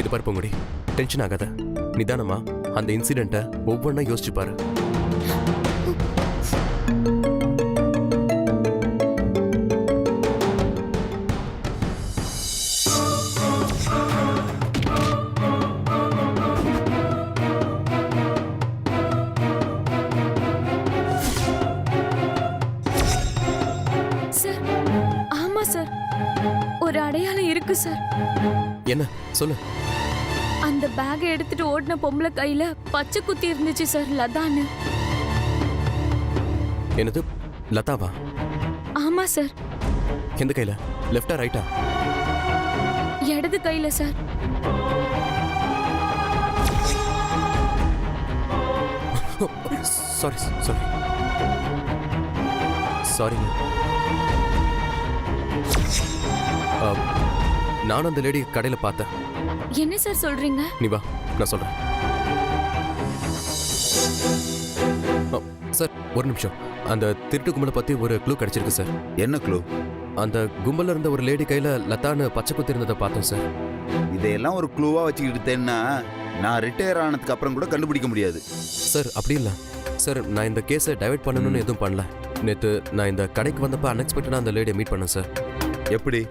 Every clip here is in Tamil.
இது பாரு பொங்குடி, டென்ஷன் ஆகாத. நிதானமா அந்த இன்சிடென்ட்டை ஒவ்வொன்றா யோசிச்சு பாரு. சார், ஆமா சார், ஒரு அடையாளம் இருக்கு சார். என்ன சொல்லு. அந்த பேக்கை எடுத்துட்டு ஓடின பொம்பளை கையில பச்சை குத்தி இருந்துச்சு சார், லதான்னு. என்னது, லதாவா? ஆமா சார். எந்த கையில, லெஃப்டா ரைட்டா? இடது கையில சார். சாரி சாரி சாரிங்க. நானும் அந்த லேடி கடையில பார்த்தேன். என்ன சார் சொல்றீங்க? நீ வா, நான் சொல்றேன். சார் ஒரு நிமிஷம். அந்த திருட்டு கும்பலை பத்தி ஒரு க்ளூ கிடைச்சிருக்கு சார். என்ன க்ளூ? அந்த கும்பல்ல இருந்த ஒரு லேடி கையில லதான்னு பச்சை குத்தி இருந்ததை பார்த்தோம் சார். இதையெல்லாம் ஒரு க்ளூவா வச்சுக்கிட்டேன்னா நான் ரிட்டையர் ஆனதுக்கு அப்புறம் கூட கண்டுபிடிக்க முடியாது. சார் அப்படி இல்லை சார், நான் இந்த கேஸை டைவர்ட் பண்ணணும்னு எதுவும் பண்ணல. நேற்று நான் இந்த கடைக்கு வந்தப்போ அன்எக்ஸ்பெக்டடாக அந்த லேடியை மீட் பண்ணேன் சார். எப்படி?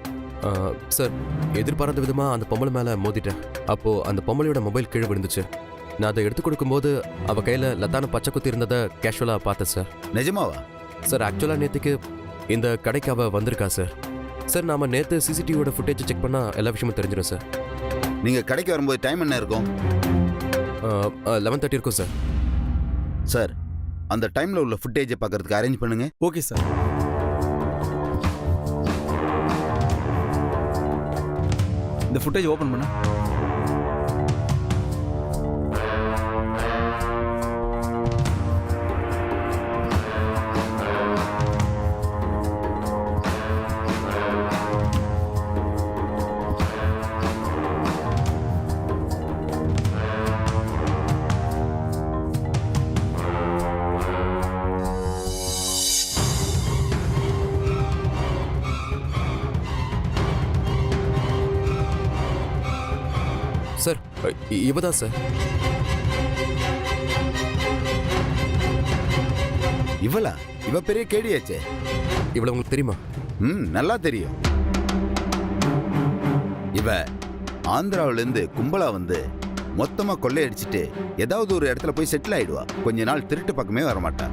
சார் எதிர்பாராத விதமாக அந்த பொம்பளை மேலே மோதிட்டேன். அப்போது அந்த பொம்பளையோட மொபைல் கீழே விழுந்துச்சு. நான் அதை எடுத்து கொடுக்கும்போது அவள் கையில் லதான பச்சை குத்தி இருந்ததை கேஷுவலாக பார்த்தேன் சார். நிஜமாவா? சார் ஆக்சுவலாக நேற்றுக்கு இந்த கடைக்கு அவள் வந்திருக்கா சார். சார் நாம் நேற்று சிசிடிவியோட ஃபுட்டேஜை செக் பண்ணால் எல்லா விஷயமும் தெரிஞ்சிடும் சார். நீங்கள் கடைக்கு வரும்போது டைம் என்ன இருக்கும்? 11:30 இருக்கும் சார். சார் அந்த டைமில் உள்ள ஃபுட்டேஜை பார்க்கறதுக்கு அரேஞ்ச் பண்ணுங்க. Okay sir. இந்த ஃபுட்டேஜ் ஓபன் பண்ணு. சார் இவ தான் சார். இவளா? இவ பெரிய கேடியாச்சே. இவ்வளவு உங்களுக்கு தெரியுமா? நல்லா தெரியும். இவ ஆந்திராவிலேருந்து கும்பலா வந்து மொத்தமா கொள்ளையடிச்சிட்டு ஏதாவது ஒரு இடத்துல போய் செட்டில் ஆயிடுவா. கொஞ்ச நாள் திருட்டு பக்கமே வரமாட்டா.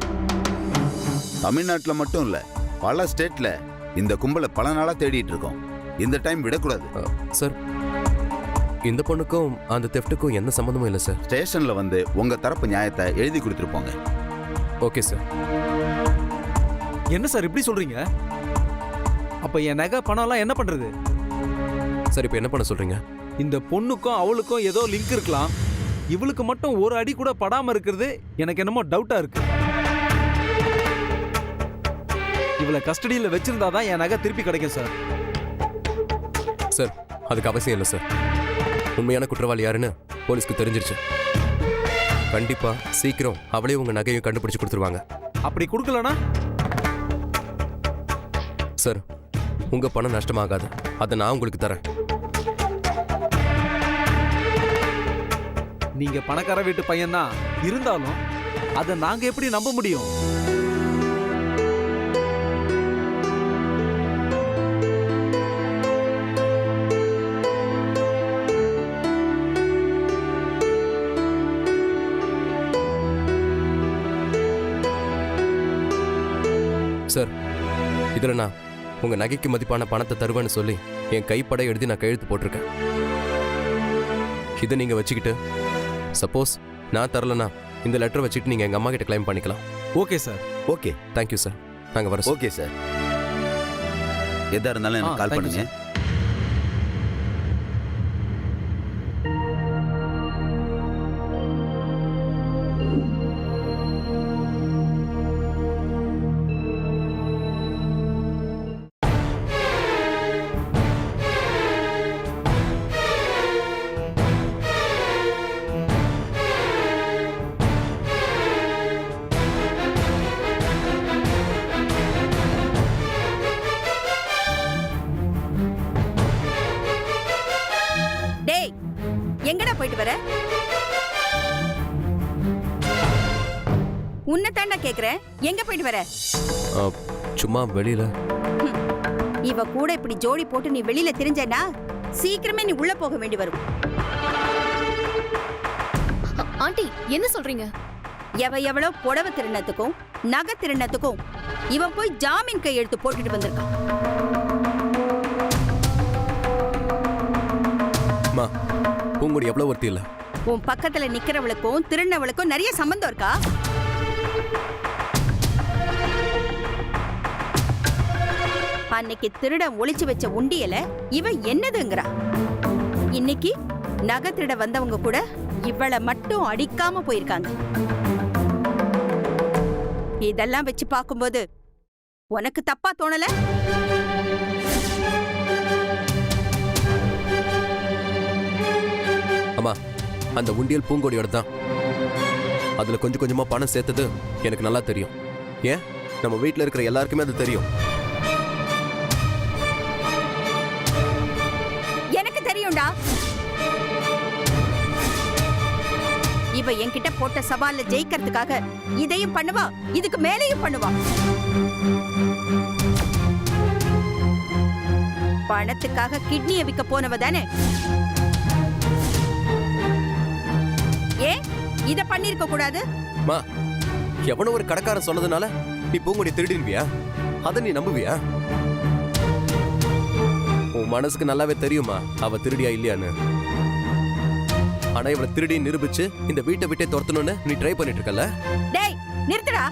தமிழ்நாட்டில் மட்டும் இல்ல, பல ஸ்டேட்ல இந்த கும்பலை பல நாளா தேடிட்டு இருக்கோம். இந்த டைம் விடக்கூடாது. சார் இந்த பொண்ணுக்கும் அந்த தெஃப்ட்டுக்கும் எந்த சம்மந்தமும் இல்லை சார். ஸ்டேஷன்ல வந்து உங்க தரப்பு நியாயத்தை எழுதி கொடுத்துருப்போங்க. Okay sir. என்ன சார் இப்படி சொல்றீங்க? அப்ப என் நகை பணம்லாம் என்ன பண்றது? சார் இப்போ என்ன பண்ண சொல்றீங்க? இந்த பொண்ணுக்கும் அவளுக்கும் ஏதோ லிங்க் இருக்கலாம். இவளுக்கு மட்டும் ஒரு அடி கூட படாம இருக்கிறது எனக்கு என்னமோ டவுட்டா இருக்கு. இவளை கஸ்டடியில் வச்சிருந்தாதான் என் நகை திருப்பி கிடைக்கும் சார். சார் அதுக்கு அவசியம் இல்லை சார். உண்மையான குற்றவாளி யாருன்னு போலீஸ்க்கு தெரிஞ்சிருச்சு. கண்டிப்பா சீக்கிரம் அவளே உங்க நகையும் கண்டுபிடிச்சு கொடுத்துருவாங்க. அப்படி கொடுக்கலனா சார் உங்க பணம் நஷ்டமாகாது. அதை நான் உங்களுக்கு தரேன். நீங்க பணக்கார வீட்டு பையன் தான் இருந்தாலும் அதை நாங்க எப்படி நம்ப முடியும்? சார் இதில் நான் உங்கள் நகைக்கு மதிப்பான பணத்தை தருவேன்னு சொல்லி என் கைப்பட எழுதி நான் கையெழுத்து போட்டிருக்கேன். இதை நீங்கள் வச்சுக்கிட்டு சப்போஸ் நான் தரலனா இந்த லெட்டரை வச்சுட்டு நீங்கள் எங்கள் அம்மா கிட்ட கிளைம் பண்ணிக்கலாம். Okay sir. Okay, thank you sir. நாங்கள் வரோம். Okay sir. எதா இருந்தாலும் எனக்கு கால் பண்ணுங்க. எங்கடா போயிட்டு வர? உன்னை தாண்டா கேக்குறேன், எங்க போயிட்டு வர? சும்மா வெளியில. இவ கூட இப்படி ஜோடி போட்டு நீ வெளியில திரிஞ்சேன்னா சீக்கிரமே நீ உள்ள போக வேண்டி வரும். ஆண்டி என்ன சொல்றீங்க? எவ்வளோ புடவை திருநத்துக்கும் நகை திருநத்துக்கும் இவன் போய் ஜாமீன் கையெழுத்து போட்டுட்டு வந்திருக்கான். பூங்குடி எவ்வளவு ஒருத்தி இல்ல. உன் பக்கத்துல நிக்கிறவளுக்கும் திருநவளுக்கும் நிறைய சம்பந்தம் இருக்கா? அன்னைக்கு திருடன் ஒளிச்சு வச்ச உண்டியல இவ என்னதுங்கிறா. இன்னைக்கு நகை திருட வந்தவங்க கூட இவளை மட்டும் அடிக்காம போயிருக்காங்க. இதெல்லாம் வச்சு பார்க்கும்போது உனக்கு தப்பா தோணல? அம்மா, அந்த உண்டியல் பூங்கோடியோட தான். அதுல கொஞ்சம் கொஞ்சமா பணம் சேர்த்தது எனக்கு நல்லா தெரியும். ஏன், நம்ம வீட்டுல இருக்கிற எல்லாருக்குமே அது தெரியும். எனக்கு தெரியும்டா. இவ என்கிட்ட போட்ட சவால்ல ஜெயிக்கிறதுக்காக இதையும் பண்ணுவா, இதுக்கு மேலேயும் பண்ணுவா. பணத்துக்காக கிட்னியை விற்க போனவ தானே? ஏன் இத பண்ணிருக்க கூடாது? மா, எவனோ ஒரு கடைக்காரன் சொன்னதுனால நீ பூங்குடி திருடிருவியா? அத நீ நம்புவியா? உன் மனசுக்கு நல்லாவே தெரியுமா அவ திருடியா இல்லையான்னு. ஆனா இவளை திருடி நிரூபிச்சு இந்த வீட்டை விட்டே துரத்தணும்னு நீ ட்ரை பண்ணிட்டு இருக்கல. டேய் நிறுத்துடா.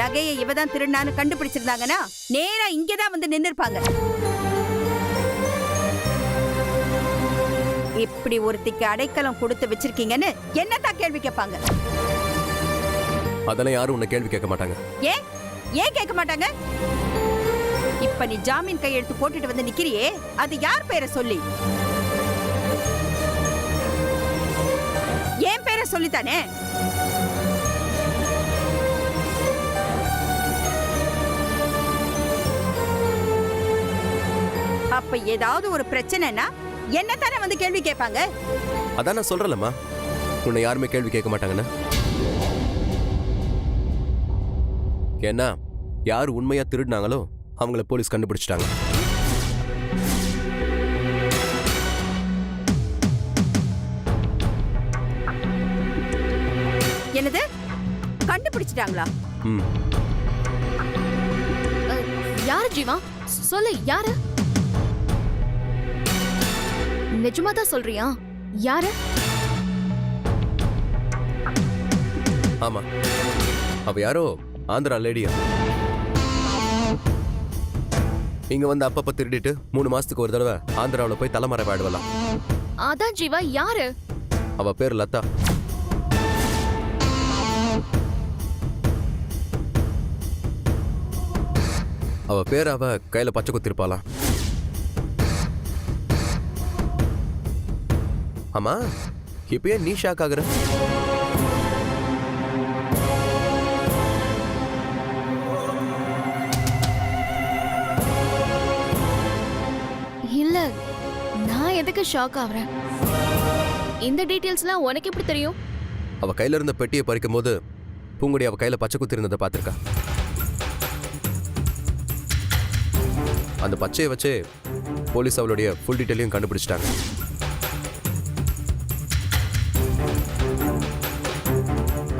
நகையை இவதான் திருடினான்னு கண்டுபிடிச்சிருந்தாங்கன்னா நேரா இங்கதான் வந்து நின்னு இருப்பாங்க. இப்படி ஒருத்திக்கு அடைக்கலம் கொடுத்து வச்சிருக்கீங்கன்னு என்னதான் கேள்வி கேட்பாங்க? அதெல்லாம் யாரும் உன்னை கேள்வி கேட்க மாட்டாங்க. ஏன் கேட்க மாட்டாங்க? இப்ப நீ ஜாமீன் கையெழுத்து போட்டுட்டு வந்து நிக்கிறியே, அது யார் பேரை சொல்லி? ஏன் பேரை சொல்லித்தானே? அப்ப ஏதாவது ஒரு பிரச்சனைனா என்ன தானே வந்து கேள்வி கேட்பாங்க? அதான் நான் சொல்றேன்லம்மா, உன்னை யாருமே கேள்வி கேட்க மாட்டாங்கன்னு. ஏன்னா யார் உண்மையா திருடினாங்களோ அவங்கள போலீஸ் கண்டுபிடிச்சிட்டாங்க. என்னது கண்டுபிடிச்சிட்டாங்களா? யாரு ஜீவா? சொல்லு, யாரு? நிஜமா தான் சொல்றியா? யாரு? ஆமா, அவ யாரோ ஆந்திரா லேடியா. இங்க வந்து அப்பப்ப திருடிட்டு 3 மாசத்துக்கு ஒரு தடவை ஆந்திராவில் போய் தலைமறைவு ஆடுவலாம். அதான் ஜீவா, யாரு? அவ பேர் லதா. அவ பேர் அவ கையில பச்சை குத்திருப்பாளாம். ஆமா, இப்பயே நீ ஷாக் ஆகுற? இல்ல, நான் எதுக்கு ஷாக் ஆவறேன்? இந்த டீடைல்ஸ்லாம் உனக்கு எப்படி தெரியும்? அவ கையில இருந்த பெட்டியை பறிக்கும் போது பூங்குடி அவ கையில பச்சை குத்தி இருந்ததை பார்த்திருக்கா. அந்த பச்சையை வச்சு போலீஸ் அவளுடைய ஃபுல் டீட்டெயிலையும் கண்டுபிடிச்சிட்டாங்க.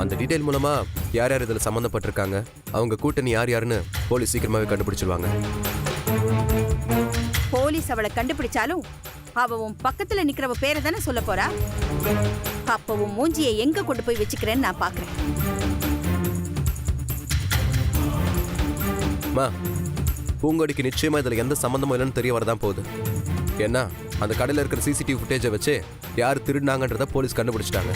அந்த டீடைல் மூலமா யார் யார் இதில் சம்மந்தப்பட்டிருக்காங்க, அவங்க கூட்டணி யார் யாருன்னு போலீஸ் சீக்கிரமாவே கண்டுபிடிச்சிருவாங்க. போலீஸ் அவளை கண்டுபிடிச்சாலும் அவ உன் பக்கத்துல நிக்கிறவ பேரை தானே சொல்ல போறா. அப்ப உன் மூஞ்சியை எங்க கொண்டு போய் வச்சுக்கிறேன்னு நான் பாக்குறேன். பூங்கொடிக்கு நிச்சயமா இதுல எந்த சம்பந்தமும் இல்லைன்னு தெரிய வரதான் போகுது. ஏன்னா அந்த கடையில் இருக்கிற சிசிடிவி ஃபுட்டேஜை வச்சு யார் திருடினாங்கன்றத போலீஸ் கண்டுபிடிச்சிட்டாங்க.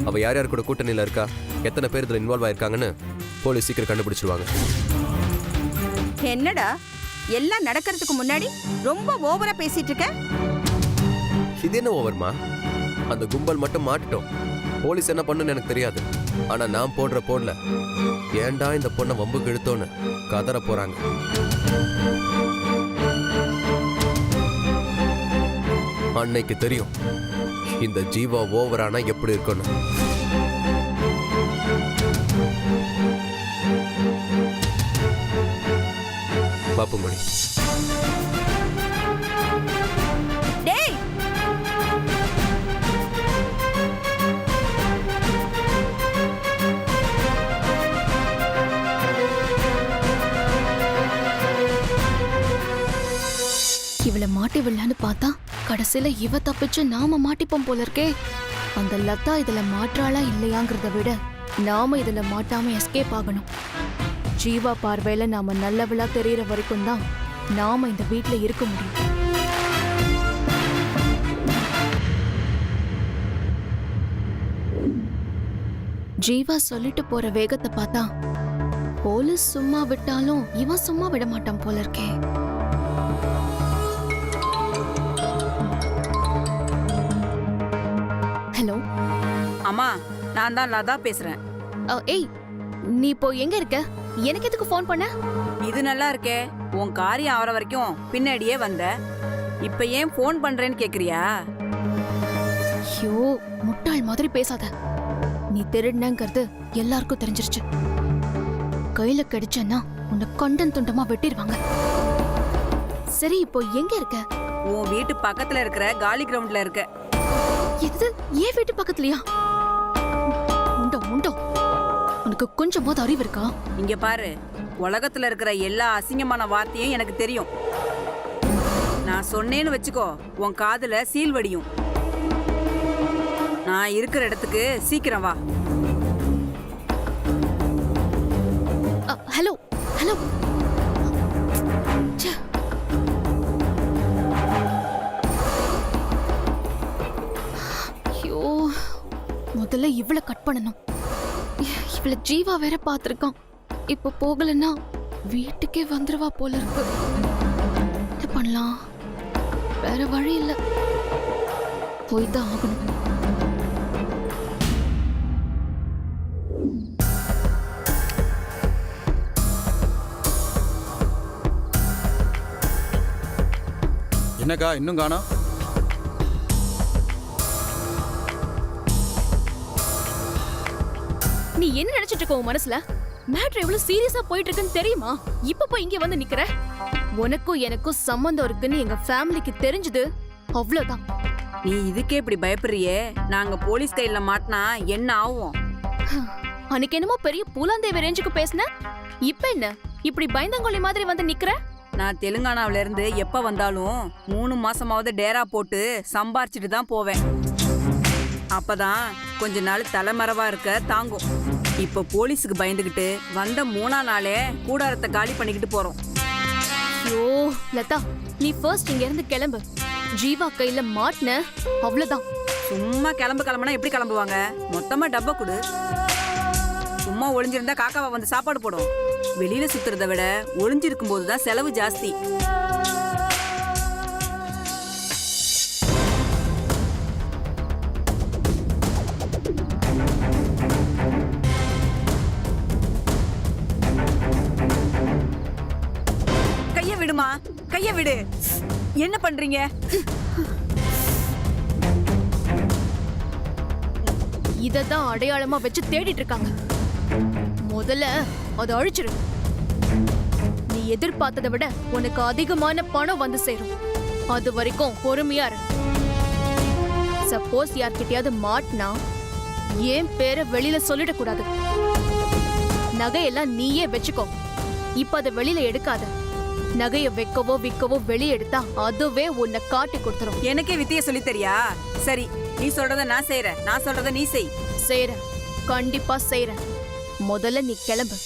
அவ யார் யார் கூட கூட்டணியில இருக்கா, எத்தனை பேர் இதுல இன்வால்வ் ஆயிருக்காங்கன்னு போலீஸ் சீக்கிரம் கண்டுபிடிச்சிருவாங்க. என்னடா எல்லாம் நடக்கிறதுக்கு முன்னாடி ரொம்ப ஓவரா பேசிட்டு இருக்க? இது என்ன ஓவர்மா? அந்த கும்பல் மட்டும் மாட்டிட்டோம், போலீஸ் என்ன பண்ணுன்னு எனக்கு தெரியாது. ஆனா நான் போடுற போடல ஏன்டா இந்த பொண்ணை வம்புக்கு இழுத்தோன்னு கதற போறாங்க. அன்னைக்கு தெரியும் இந்த ஜீவா ஓவரானா எப்படி இருக்குன்னு. பாப்புமணி, டேய் இவளை மாட்டி விடலான்னு பார்த்தா கடைசியில இவ தப்பிச்சு நாம மாட்டிப்போம் போல இருக்கே. அந்த லதா இதுல மாற்றாளா இல்லையாங்கிறத விட நாம இதுல மாட்டாம எஸ்கேப் ஆகணும். ஜீவா பார்வையில நாம நல்லவளா தெரியற வரைக்கும் தான் நாம இந்த வீட்ல இருக்க முடியும். ஜீவா சொல்லிட்டு போற வேகத்தை பார்த்தா போலீஸ் சும்மா விட்டாலும் இவன் சும்மா விட மாட்டான் போல இருக்கே. ஹலோ அம்மா, நான் தான் லதா பேசுறேன். ஏய், நீ இப்போ எங்க இருக்க? எனக்கு எதுக்கு ஃபோன் பண்ண? இது நல்லா இருக்கே, உன் காரியம் ஆவற வரைக்கும் பின்னாடியே வந்த. இப்ப ஏன் ஃபோன் பண்றேன்னு கேக்குறியா? ஐயோ, முட்டாள் மாதிரி பேசாத. நீ திருடுனங்கிறது எல்லாருக்கும் தெரிஞ்சிருச்சு. கையில கிடைச்சன்னா உன்னை கண்டன் துண்டமா வெட்டிடுவாங்க. சரி, இப்போ எங்க இருக்க? உன் வீட்டு பக்கத்துல இருக்கிற காலி கிரவுண்ட்ல இருக்க. இது ஏன் வீட்டு பக்கத்துலயா? உண்டோ உண்டோ, உனக்கு கொஞ்சமாவது அறிவு இருக்கா? இங்க பாரு, உலகத்துல இருக்கிற எல்லா அசிங்கமான வார்த்தையும் எனக்கு தெரியும். நான் சொன்னேன்னு வச்சுக்கோ, உன் காதுல சீல் வடியும். நான் இருக்கிற இடத்துக்கு சீக்கிரம் வா. Hello hello. ஐயோ, முதல்ல இவளை கட் பண்ணணும். இவளை ஜீவா வேற பார்த்திருக்கான். இப்ப போகலன்னா வீட்டுக்கே வந்துருவா போல இருக்கு. என்ன பண்ணலாம்? வேற வழி இல்ல, போய்தான் ஆகணும். என்னக்கா இன்னும் காணோம்? நீ என்ன நினைச்சிட்டு இருக்க உன் மனசுல? மேட்ரு எவ்வளவு சீரியஸா போயிட்டு இருக்குன்னு தெரியுமா? இப்ப போய் இங்க வந்து நிக்கிற. உனக்கும் எனக்கும் சம்பந்தம் இருக்குன்னு எங்க ஃபேமிலிக்கு தெரிஞ்சது அவ்வளவுதான். நீ இதுக்கே இப்படி பயப்படுறியே, நாங்க போலீஸ் கையில மாட்டினா என்ன ஆகும்? அன்னைக்கு என்னமோ பெரிய பூலாந்தேவி ரேஞ்சுக்கு பேசின, இப்ப என்ன இப்படி பயந்தங்கொள்ளி மாதிரி வந்து நிக்கிற? நான் தெலுங்கானாவில இருந்து எப்ப வந்தாலும் 3 மாசமாவது டேரா போட்டு சம்பாரிச்சிட்டு தான் போவேன். அப்பதான் கொஞ்ச நாள் தலைமறைவா இருக்க தாங்கும். இப்ப போலீஸுக்கு பயந்துகிட்டு வந்த 3ஆம் நாளே கூடாரத்தை காலி பண்ணிக்கிட்டு போறோம். ஐயோ லதா, நீ ஃபர்ஸ்ட் இங்க இருந்து கிளம்பு. ஜீவா கையில மாட்டின அவ்வளவுதான். சும்மா கிளம்புனா எப்படி கிளம்புவாங்க? மொத்தமா டப்பா கொடு. சும்மா ஒளிஞ்சிருந்தா காக்காவை வந்து சாப்பாடு போடும். வெளியில சுத்துறத விட ஒளிஞ்சிருக்கும் போதுதான் செலவு ஜாஸ்தி. கைய விடுமா, கைய விடு. என்ன பண்றீங்க? இததான் அடையாளமா வச்சு தேடிட்டு இருக்காங்க. முதல்ல அதை அழிச்சிரு. நீ எதிர்பார்த்ததை விட உனக்கு அதிகமான பணம் வந்து சேரும். அது வரைக்கும் பொறுமையா இரு. சப்போஸ் யார்கிட்டயாவது மாட்டினா ஏன் பேரை வெளியில சொல்லிடக்கூடாது. நகையெல்லாம் நீயே வச்சுக்கோ. இப்ப அதை வெளியில எடுக்காத. நகைய வைக்கவோ விற்கவோ வெளியே எடுத்தா அதுவே உன்னை காட்டி கொடுத்துரும். எனக்கே வித்திய சொல்லி தெரியா? சரி, நீ சொல்றத நான் செய்யறேன், நான் சொல்றத நீ செய். செய்றேன், கண்டிப்பா செய்றேன். முதல்ல நீ கிளம்பு.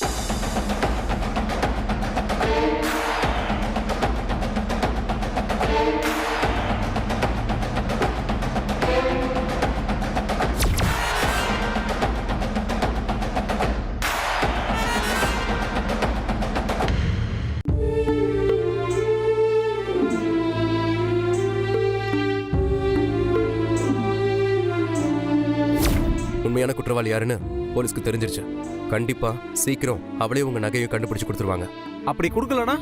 உண்மையான குற்றவாளி யாருன்னு போலீஸ்க்கு தெரிஞ்சிருச்சு. கண்டிப்பா சீக்கிரம் அவளே உங்க நகையும் கண்டுபிடிச்சு கொடுத்துருவாங்க. அப்படி கொடுக்கலனா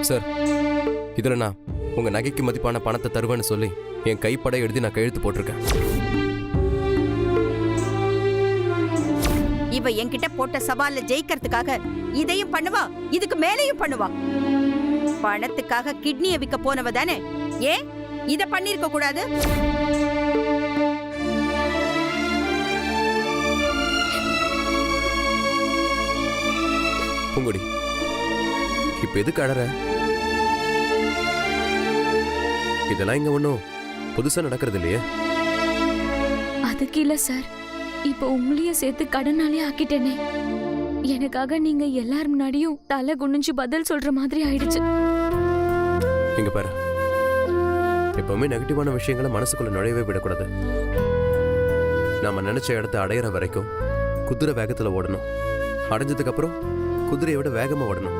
சார், இதுல நான் உங்க நகைக்கு மதிப்பான பணத்தை தருவேன்னு சொல்லி என் கைப்பட எழுதி நான் கையெழுத்து போட்டிருக்கேன். இவ என்கிட்ட போட்ட சவால்ல ஜெயிக்கிறதுக்காக இதையும் பண்ணுவா, இதுக்கு மேலேயும் பண்ணுவா. பணத்துக்காக கிட்னியை விற்க போனவ தானே, ஏன் இத பண்ணிருக்க கூடாது? பூங்குடி, இப்ப எதுக்கு அழற? இதெல்லாம் இங்க ஒன்றும் புதுசா நடக்கிறது இல்லையே. அதுக்கு இல்ல சார், இப்போ உங்களையும் சேர்த்து கடனாலே ஆக்கிட்டேனே. எனக்காக நீங்க எல்லார் முன்னாடியும் தலை குனிஞ்சு பதில் சொல்ற மாதிரி ஆயிடுச்சு. இங்க பாரு, எப்பவுமே நெகட்டிவான விஷயங்களை மனசுக்குள்ள நுழையவே விடக்கூடாது. நாம நினைச்ச இடத்த அடையிற வரைக்கும் குதிரை வேகத்துல ஓடணும். அடைஞ்சதுக்கு அப்புறம் குதிரையை விட வேகமா ஓடணும்.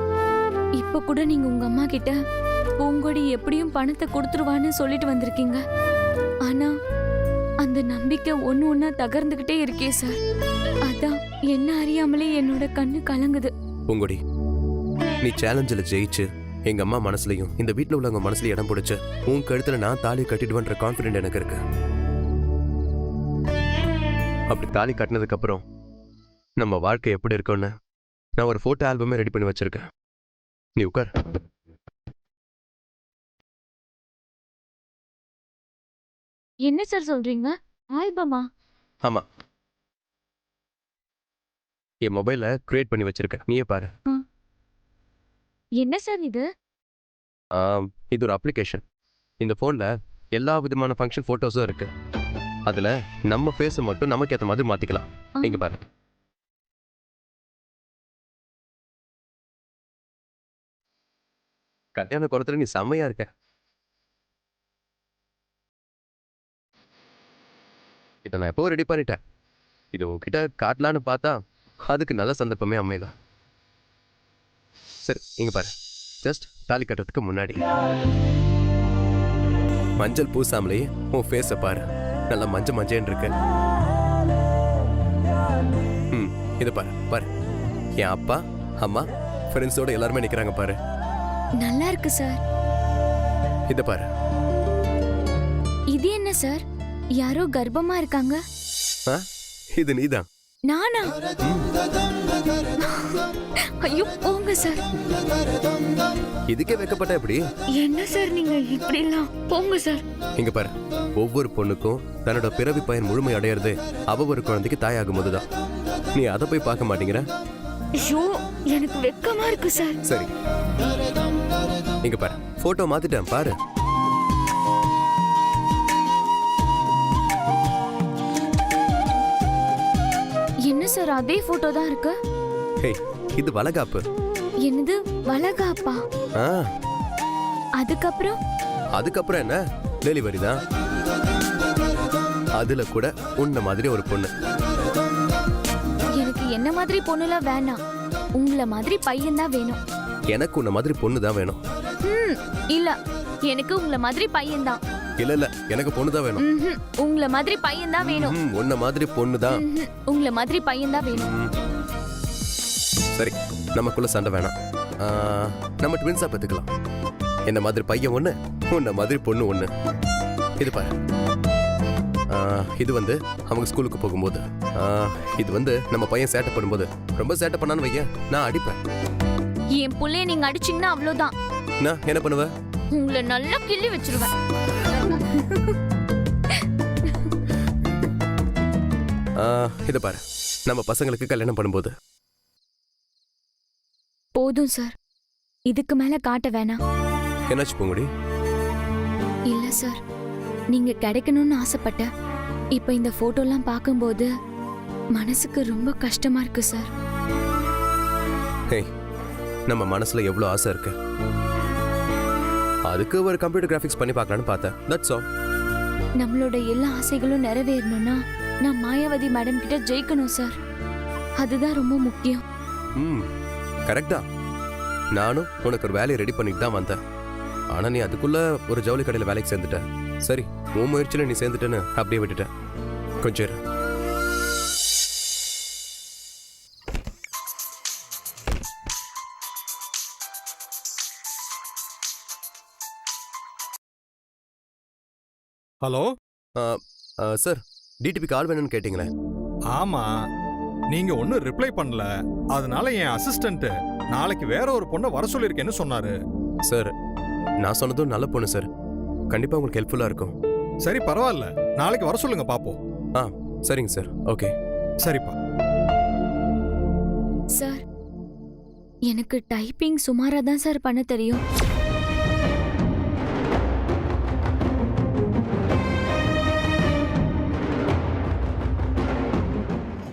இப்ப கூட நீங்க உங்க அம்மா கிட்ட பூங்கொடி எப்படியும் பணத்தை கொடுத்துருவான்னு சொல்லிட்டு வந்திருக்கீங்க. ஆனா அந்த நம்பிக்கை ஒண்ணு ஒண்ணா தகர்ந்துகிட்டே இருக்கே சார். அதான் என்ன அறியாமலே என்னோட கண்ணு கலங்குது. பூங்கொடி, நீ சேலஞ்சில் ஜெயிச்சு எங்க அம்மா மனசுலயும் இந்த வீட்டுல உள்ளவங்க மனசுலயும் இடம் பிடிச்சு உன் கழுத்துல நான் தாலி கட்டிடுவேன்ற கான்பிடென்ட் எனக்கு இருக்கு. அப்படி தாலி கட்டினதுக்கு அப்புறம் நம்ம வாழ்க்கை எப்படி இருக்கும்னு நான் ஒரு போட்டோ ஆல்பமே ரெடி பண்ணி வச்சிருக்கேன். நீ உட்கார். என்ன சார் சொல்றீங்க? ஆல்பமா? ஆமா, என் மொபைல்ல கிரியேட் பண்ணி வச்சிருக்கேன், நீயே பாரு. என்ன சார் இது? இது ஒரு அப்ளிகேஷன். இந்த போன்ல எல்லா விதமான ஃபங்க்ஷன் போட்டோஸும் இருக்கு. அதுல நம்ம ஃபேஸை மட்டும் நமக்கு ஏற்ற மாதிரி மாத்திக்கலாம். நீங்க பாரு. கல்யாண குறத்துல நீ செம்மையா இருக்க. இதை நான் எப்போ ரெடி பண்ணிட்டேன். இது உங்ககிட்ட காட்டலான்னு பார்த்தா அதுக்கு நல்ல சந்தர்ப்பமே அமையல. சரி, இங்க பாரு. ஜஸ்ட் தாலி கட்டுறதுக்கு முன்னாடி மஞ்சள் பூசாமலேயே உன் ஃபேஸை பாரு, நல்லா மஞ்சேன்னு இருக்கு. இதை பாரு பாரு, என் அப்பா அம்மா ஃப்ரெண்ட்ஸோட எல்லாருமே நிக்கிறாங்க பாரு. நல்லா இருக்கு சார். இதை பாரு. இது என்ன சார், யாரோ கர்ப்பமா இருக்காங்க. இது நீதான். நானா? ஐயோ போங்க சார். இதுக்கே வைக்கப்பட்ட எப்படி? என்ன சார் நீங்க இப்படி எல்லாம்? போங்க சார். இங்க பாரு, ஒவ்வொரு பொண்ணுக்கும் தன்னோட பிறவி பயன் முழுமை அடையிறது அவ ஒரு குழந்தைக்கு தாயாகும் போதுதான். நீ அதை போய் பார்க்க மாட்டேங்கிற. ஐயோ எனக்கு வெக்கமா இருக்கு சார். சரி, இங்க பாரு, போட்டோ மாத்திட்டேன் பாரு. என்ன சார் அதே போட்டோ தான் இருக்கு? ஹே, இது வளகாப்பு. என்னது வளகாப்பா? அதுக்கப்புறம் என்ன, டெலிவரி தான். அதுல கூட உன்ன மாதிரி ஒரு பொண்ணு. எனக்கு என்ன மாதிரி பொண்ணுலாம் வேணாம், உங்கள மாதிரி பையன் தான் வேணும். எனக்கு உன்ன மாதிரி பொண்ணு தான் வேணும். இல்ல, எனக்கு உங்கள மாதிரி பையன் தான். இல்ல, எனக்கு பொண்ணு தான் வேணும். உங்கள மாதிரி பையன் தான் வேணும். உன்ன மாதிரி பொண்ணு தான். உங்கள மாதிரி பையன் தான் வேணும். சரி, நமக்குள்ள சண்டை வேணாம். நம்ம ட்வின்ஸா பத்துக்கலாம். என்ன மாதிரி பையன் ஒண்ணு, உன்ன மாதிரி பொண்ணு ஒண்ணு. இது பாரு. இது வந்து அவங்க ஸ்கூலுக்கு போகும்போது. இது வந்து நம்ம பையன் சேட்டை பண்ணும்போது. ரொம்ப சேட்டை பண்ணான்னு வைய, நான் அடிப்பேன். என் புள்ளைய நீங்க அடிச்சீங்கன்னா அவ்வளவுதான். நான் என்ன பண்ணுவேன்? உங்களை நல்லா கிள்ளி வச்சிருவேன். இத பாரு, நம்ம பசங்களுக்கு கல்யாணம் பண்ணும்போது. போதும் சார், இதுக்கு மேல காட்ட வேணாம். என்னாச்சு பூங்குடி? இல்ல சார், நீங்க கிடைக்கணும்னு ஆசைப்பட்ட. இப்ப இந்த போட்டோலாம் பார்க்கும்போது மனசுக்கு ரொம்ப கஷ்டமா இருக்கு சார். ஹே, நம்ம மனசுல எவ்வளவு ஆசை இருக்கு. அதுக்கு ஒரு கம்ப்யூட்டர் கிராஃபிக்ஸ் பண்ணி பார்க்கலான்னு பார்த்தேன். That's all. நம்மளோட எல்லா ஆசைகளும் நிறைவேறணும்னா நான் மாயாவதி மேடம் கிட்ட ஜெயிக்கணும் சார். அதுதான் ரொம்ப முக்கியம். கரெக்ட் தான். நானும் உனக்கு ஒரு வேலையை ரெடி பண்ணிட்டு தான் வந்தேன். ஆனா நீ அதுக்குள்ள ஒரு ஜவுளி கடையில் வேலைக்கு சேர்ந்துட்ட. சரி, உன் முயற்சியில நீ சேர்ந்துட்டேன்னு அப்படியே விட்டுட்டேன். கொஞ்சம் இரு. ஹலோ. சார் டிடிபிக்கு ஆள் வேணும்னு கேட்டிங்களே. ஆமா, நீங்க ஒன்னும் ரிப்ளை பண்ணல. அதனால என் அசிஸ்டன்ட் நாளைக்கு வேற ஒரு பொண்ணை வர சொல்லியிருக்கேன்னு சொன்னாரு. சார் நான் சொன்னதும் நல்ல பொண்ணு சார், கண்டிப்பாக உங்களுக்கு ஹெல்ப்ஃபுல்லாக இருக்கும். சரி பரவாயில்ல, நாளைக்கு வர சொல்லுங்க பாப்போம். சரிங்க சார். ஓகே. சரிப்பா. சார் எனக்கு டைப்பிங் சுமாரா தான் சார் பண்ண தெரியும்.